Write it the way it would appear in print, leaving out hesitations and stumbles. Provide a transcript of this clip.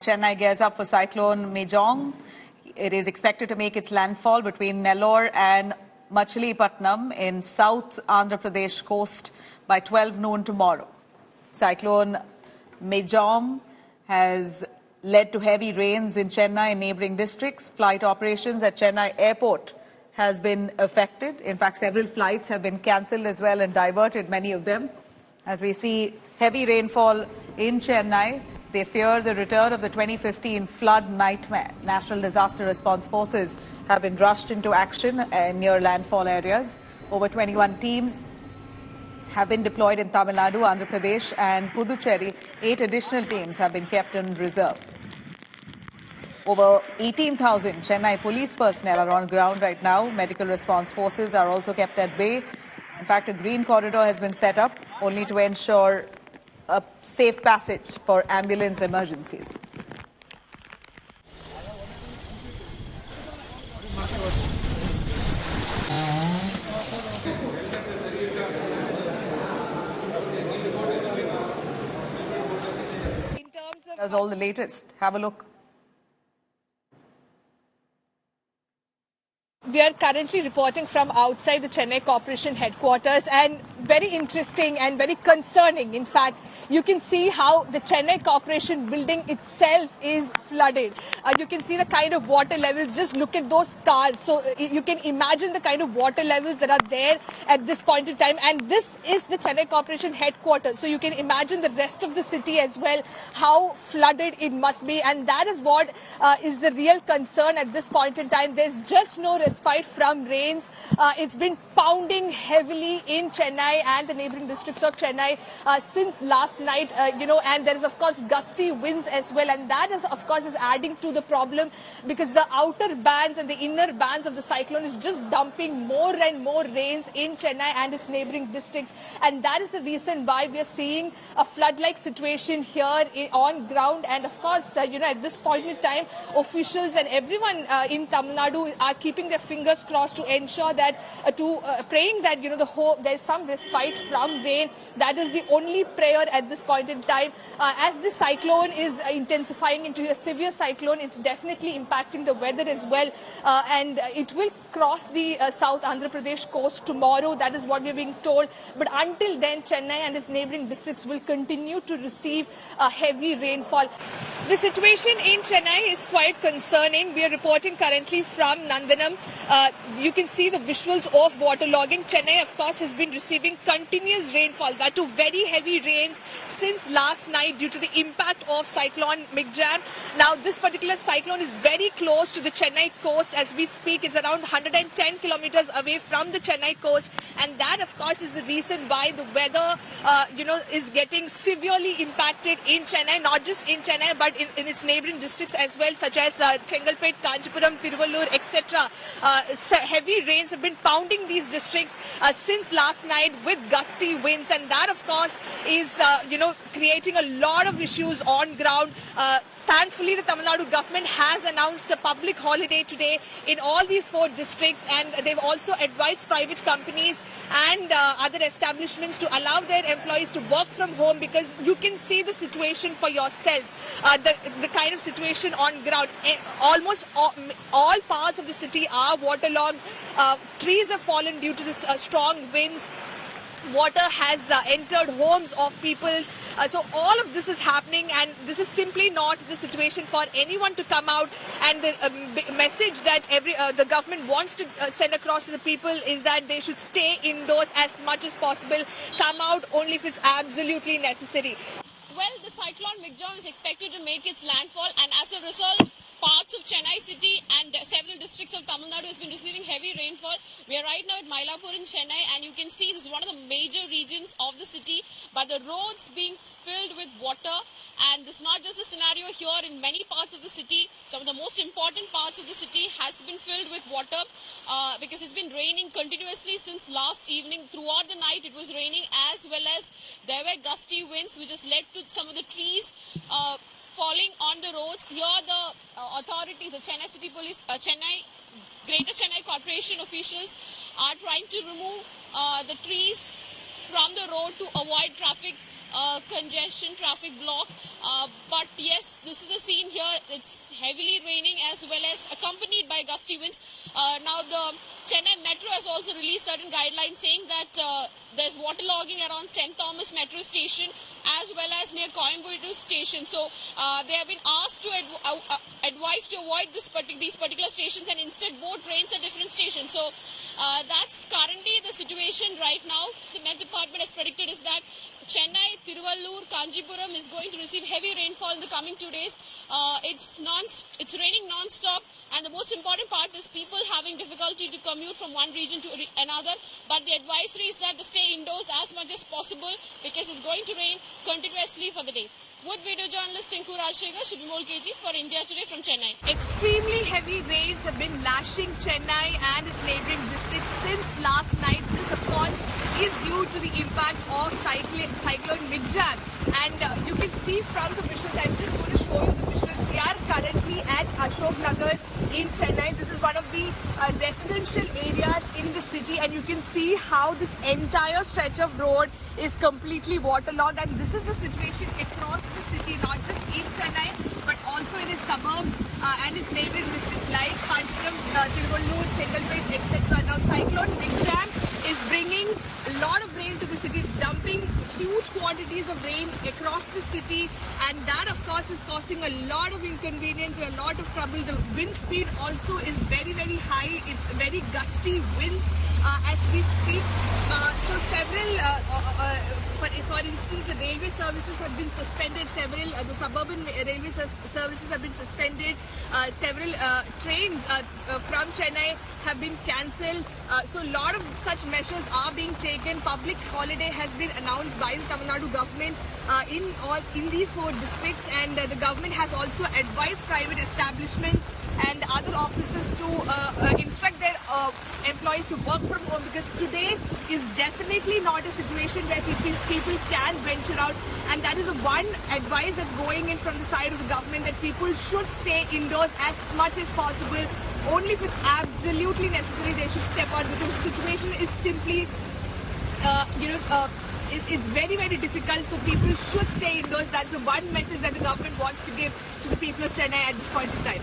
Chennai gears up for Cyclone Michaung. It is expected to make its landfall between Nellore and Machilipatnam in South Andhra Pradesh coast by 12 noon tomorrow. Cyclone Michaung has led to heavy rains in Chennai and neighbouring districts. Flight operations at Chennai airport has been affected. In fact, several flights have been cancelled as well and diverted, many of them. As we see heavy rainfall in Chennai, they fear the return of the 2015 flood nightmare. National Disaster Response Forces have been rushed into action near landfall areas. Over 21 teams have been deployed in Tamil Nadu, Andhra Pradesh and Puducherry. 8 additional teams have been kept in reserve. Over 18,000 Chennai police personnel are on ground right now. Medical response forces are also kept at bay. In fact, a green corridor has been set up only to ensure a safe passage for ambulance emergencies. That's all the latest. Have a look. We are currently reporting from outside the Chennai Corporation headquarters, and very interesting and very concerning. In fact, you can see how the Chennai Corporation building itself is flooded. You can see the kind of water levels. Just look at those cars. So you can imagine the kind of water levels that are there at this point in time. And this is the Chennai Corporation headquarters. So you can imagine the rest of the city as well, how flooded it must be. And that is what is the real concern at this point in time. There's just no respite from rains. It's been pounding heavily in Chennai and the neighbouring districts of Chennai since last night, and there is of course gusty winds as well, and that is of course is adding to the problem because the outer bands and the inner bands of the cyclone is just dumping more and more rains in Chennai and its neighbouring districts, and that is the reason why we are seeing a flood-like situation here on ground. And of course, at this point in time, officials and everyone in Tamil Nadu are keeping their fingers crossed to ensure that, praying that there's some respite from rain. That is the only prayer at this point in time. As the cyclone is intensifying into a severe cyclone, it's definitely impacting the weather as well, and it will cross the South Andhra Pradesh coast tomorrow. That is what we're being told. But until then, Chennai and its neighbouring districts will continue to receive heavy rainfall. The situation in Chennai is quite concerning. We are reporting currently from Nandanam. You can see the visuals of waterlogging. Chennai, of course, has been receiving continuous rainfall, that too very heavy rains since last night due to the impact of Cyclone Michaung. Now, this particular cyclone is very close to the Chennai coast as we speak. It's around 110 kilometers away from the Chennai coast, and that, of course, is the reason why the weather, is getting severely impacted in Chennai, not just in Chennai, but in its neighbouring districts as well, such as Chengalpet, Kanchipuram, Tiruvallur, etc. Heavy rains have been pounding these districts since last night with gusty winds, and that, of course, is creating a lot of issues on ground. Thankfully, the Tamil Nadu government has announced a public holiday today in all these 4 districts, and they've also advised private companies and other establishments to allow their employees to work from home, because you can see the situation for yourself, the kind of situation on ground. Almost all parts of the city are waterlogged. Trees have fallen due to this strong winds. Water has entered homes of people. So all of this is happening, and this is simply not the situation for anyone to come out. And the message that the government wants to send across to the people is that they should stay indoors as much as possible. Come out only if it's absolutely necessary. Well, the cyclone Michaung is expected to make its landfall, and as a result, parts of Chennai city and several districts of Tamil Nadu has been receiving heavy rainfall. We are right now at Mylapore in Chennai, and you can see this is one of the major regions of the city, but the roads being filled with water. And this is not just a scenario here. In many parts of the city, some of the most important parts of the city has been filled with water because it's been raining continuously since last evening. Throughout the night it was raining, as well as there were gusty winds which has led to some of the trees falling on the roads. Here the authorities, the Chennai City Police, Greater Chennai Corporation officials are trying to remove the trees from the road to avoid traffic congestion, traffic block. But yes, this is the scene here. It's heavily raining as well as accompanied by gusty winds. Now the Chennai Metro has also released certain guidelines saying that there's waterlogging around St. Thomas Metro Station as well as near Coimbatore Station. So they have been asked to advise to avoid these particular stations and instead board trains at different stations. So that's currently the situation right now. The Met Department has predicted is that Chennai, Tiruvallur, Kanjipuram is going to receive heavy rainfall in the coming 2 days. It's raining non-stop, and the most important part is people having difficulty to commute from one region to another. But the advisory is that to stay indoors as much as possible because it's going to rain continuously for the day. With video journalist Tinku Rajshekhar, Shibimol KG for India Today from Chennai. Extremely heavy rains have been lashing Chennai and its neighbouring districts since last night. This, of course, is due to the impact of Cyclone Michaung. And you can see from the visuals, I'm just going to show you the visuals. We are currently at Ashok Nagar in Chennai. This is one of the residential areas in the city, and you can see how this entire stretch of road is completely waterlogged. And this is the situation across the city, not just in Chennai, but also in its suburbs and its neighbouring districts like Kanjipuram, Tiruvallur, Chengalpet, etc. Now, Cyclone Michaung is bringing a lot of rain to the city. It's dumping huge quantities of rain across the city, and that, of course, is causing a lot of inconvenience and a lot of trouble. The wind speed also is very, very high. It's very gusty winds as we speak. So several, for instance, the railway services have been suspended. The suburban railway services have been suspended. Several trains from Chennai have been cancelled. So a lot of such measures are being taken. Public holiday has been announced by the Tamil Nadu government in these 4 districts, and the government has also advised private establishments and other offices to instruct their employees to work from home, because today is definitely not a situation where people can venture out, and that is the one advice that's going in from the side of the government, that people should stay indoors as much as possible. Only if it's absolutely necessary they should step out, because the situation is simply it's very, very difficult. So people should stay indoors. That's the one message that the government wants to give to the people of Chennai at this point in time.